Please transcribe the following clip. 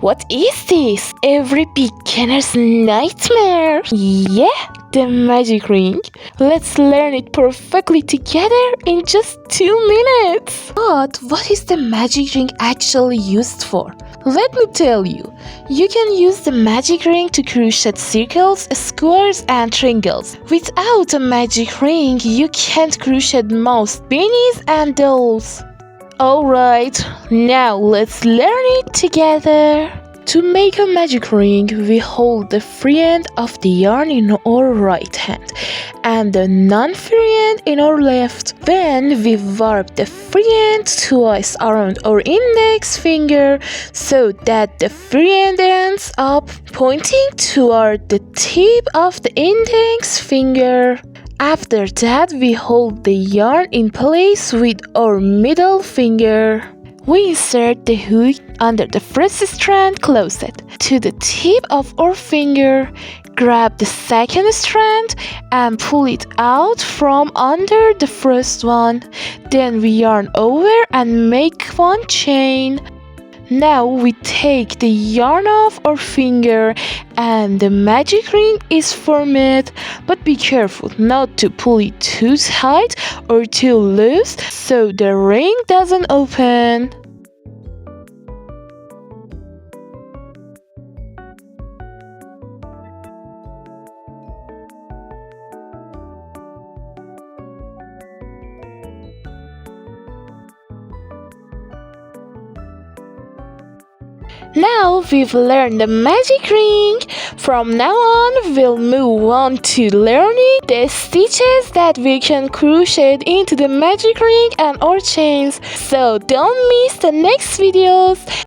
What is this? Every beginner's nightmare. Yeah, the magic ring. Let's learn it perfectly together in just 2 minutes. But what is the magic ring actually used for? Let me tell you. You can use the magic ring to crochet circles, squares and triangles. Without a magic ring, you can't crochet mouse beanies and dolls. Alright, now let's learn it together. To make a magic ring, we hold the free end of the yarn in our right hand and the non-free end in our left. Then we warp the free end twice around our index finger so that the free end ends up pointing toward the tip of the index finger. After that, we hold the yarn in place with our middle finger. We insert the hook under the first strand closest to the tip of our finger. Grab the second strand and pull it out from under the first one. Then we yarn over and make one chain. Now we take the yarn off our finger and the magic ring is formed, but be careful not to pull it too tight or too loose so the ring doesn't open. Now we've learned the magic ring. From now on, we'll move on to learning the stitches that we can crochet into the magic ring and our chains. So don't miss the next videos.